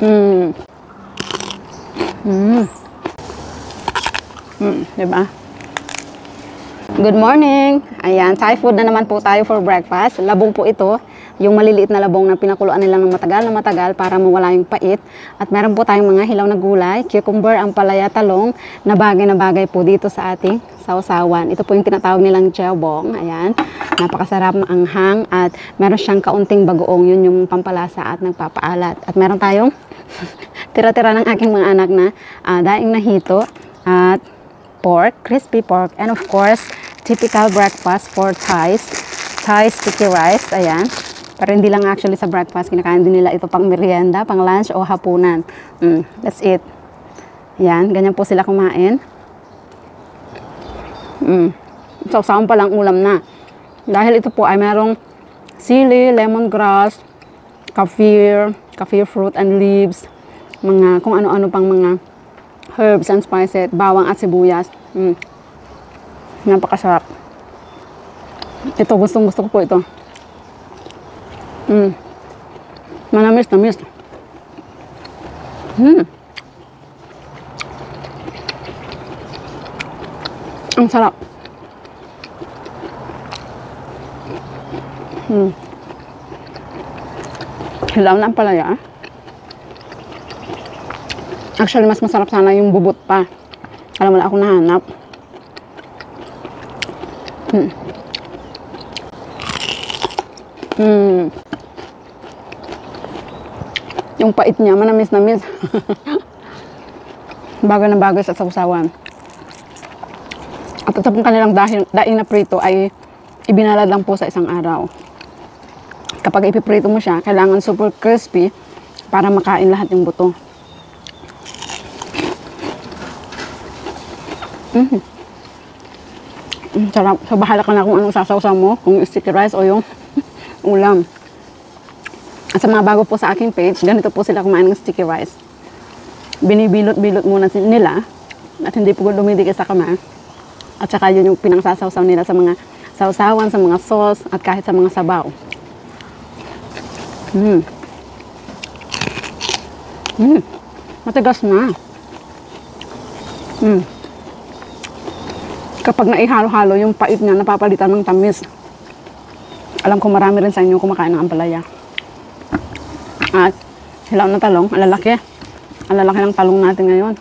Mm. Mm. Diba? Good morning! Ayan, Thai food na naman po tayo for breakfast. Labong po ito, yung maliliit na labong na pinakuluan nila ng matagal para mawala yung pait. At meron po tayong mga hilaw na gulay, cucumber, ampalaya, talong, na bagay po dito sa ating sausawan. Ito po yung tinatawag nilang jawbong. Ayan, napakasarap, maanghang, at meron siyang kaunting bagoong. Yun yung pampalasa at nagpapaalat. At meron tayong tira-tira ng aking mga anak na daing na hito at pork, crispy pork, and of course, typical breakfast for Thai sticky rice. Ayan. Pero hindi lang actually sa breakfast, kinakain din nila ito pang merienda, pang lunch o hapunan. That's it. Ayan, ganyan po sila kumain. Sausawan pa lang ulam na. Dahil ito po ay merong sili, lemongrass, kaffir fruit and leaves, mga kung ano-ano pang mga herbs and spices, bawang at sibuyas. Napakasarap. Ito, gustong-gusto ko po ito. Manamis. Ang sarap. Hilaw na ampalaya. Actually, mas masarap sana yung bubot pa. Alam, wala akong nahanap. Yung pait niya, manamis. Bagay na bagay sa sausawan. At ito pong kanilang daing na prito ay ibinalad lang po sa isang araw. Kapag ipiprito mo siya, kailangan super crispy para makain lahat yung buto. Sarap. So, bahala ka na kung anong sasawsaw mo, kung sticky rice o yung ulam. At sa mga bago po sa aking page, ganito po sila kumain ng sticky rice. Binibilot-bilot muna nila at hindi po dumidikit sa kamay. At saka yun yung pinangsasawsaw nila sa mga sausawan, sa mga sauce, at kahit sa mga sabaw. Matigas na. Kapag naihalo-halo yung pait niya, napapalitan ng tamis. Alam ko marami rin sa inyo kumakain ng ampalaya. At hilaw na talong, alalaki. Alalaki ng talong natin ngayon.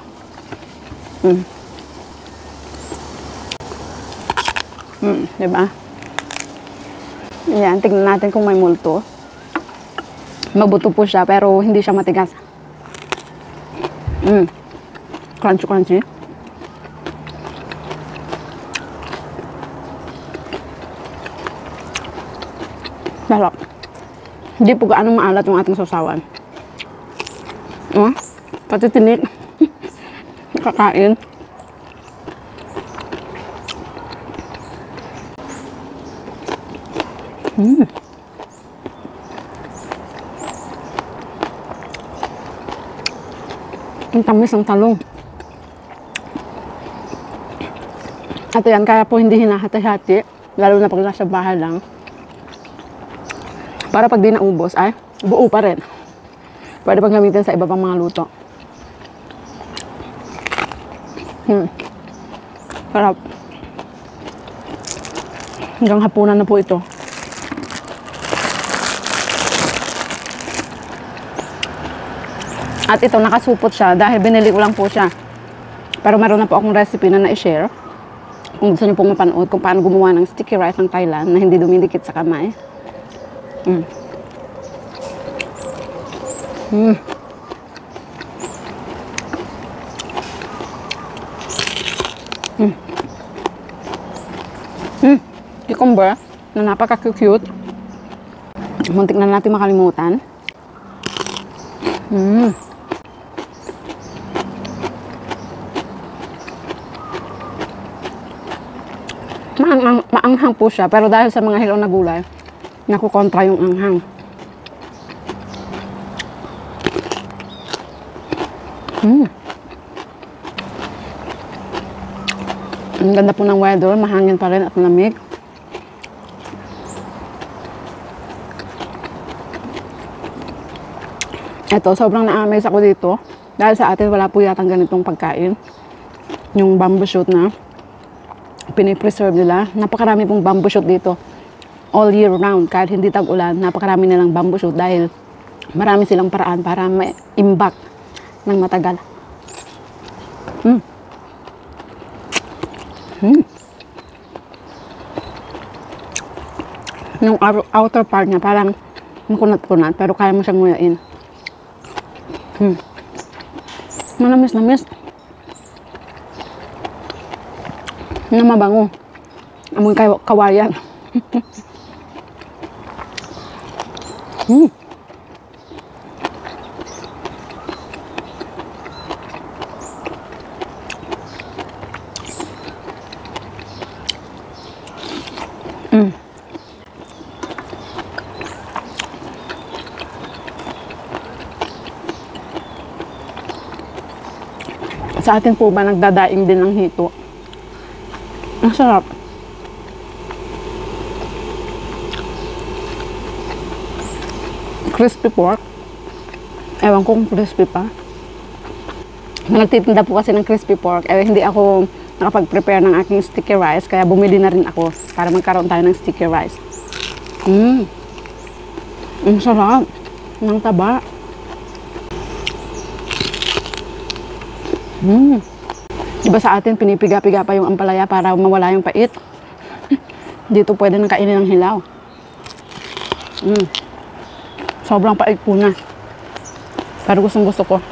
Diba? Ayan, tignan natin kung may multo. Mabuto po siya, pero hindi siya matigas. Crunchy. Sarap. Hindi po gaano maalat yung ating sausawan. Pati tinik. Kakain. Ang tamis ng talong. At yan, kaya po hindi hinahati-hati. Lalo na pag nasa bahay lang. Para pag di naubos, ay buo pa rin. Pwede pang gamitin sa iba pang mga luto. Sarap. Hanggang hapunan na po ito. At ito, nakasupot siya dahil binili ko lang po siya. Pero meron na po akong recipe na na-share. Kung gusto niyo pong mapanood kung paano gumawa ng sticky rice ng Thailand na hindi dumidikit sa kamay. Cucumber na napaka-cute. Muntik na natin makalimutan. Maanghang po siya, pero dahil sa mga hilaw na gulay, nakukontra yung anghang. Ang ganda po ng weather, mahangin pa rin at malamig. Ito, sobrang na-amaze ako dito. Dahil sa atin, wala po yatang ganitong pagkain. Yung bamboo shoot na pinipreserve nila. Napakarami pong bamboo shoot dito. All year round. Kahit hindi tag-ulan, napakarami nilang bamboo shoot dahil marami silang paraan para ma-imbak ng matagal. Yung outer part niya, parang makunat-kunat, pero kaya mo siyang nguyain. Manamis-namis. Na mabango. Amoy kawayan. Sa atin po ba nagdadaing din ng hito? Ang sarap. Crispy pork. Ewan kung crispy pa. Nagtitinda po kasi ng crispy pork. Hindi ako nakapag-prepare ng aking sticky rice. Kaya bumili na rin ako para magkaroon tayo ng sticky rice. Ang sarap. Ng taba. Diba sa atin, pinipiga-piga pa yung ampalaya para mawala yung pait. Dito pwede nang kainin ng hilaw. Sobrang pait po na. Pero gustong gusto ko.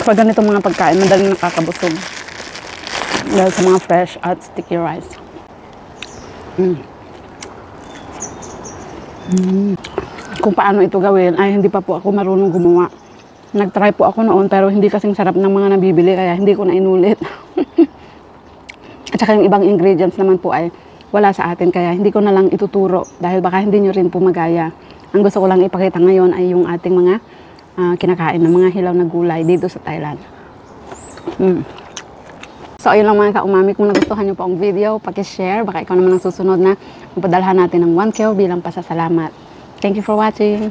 Kapag ganito mga pagkain, madaling nakakabusog. Dahil sa mga fresh at sticky rice. Kung paano ito gawin, ay hindi pa po ako marunong gumawa. Nag-try po ako noon, pero hindi kasing sarap ng mga nabibili, kaya hindi ko na inulit. At saka yung ibang ingredients naman po ay wala sa atin, kaya hindi ko na lang ituturo. Dahil baka hindi nyo rin po magaya. Ang gusto ko lang ipakita ngayon ay yung ating mga kinakain ng mga hilaw na gulay dito sa Thailand. So, ayun lang mga ka-umami. Kung nagustuhan nyo po ang video, paki-share. Baka ikaw naman ang susunod na mapadalhan natin ng 1K bilang pasasalamat. Thank you for watching.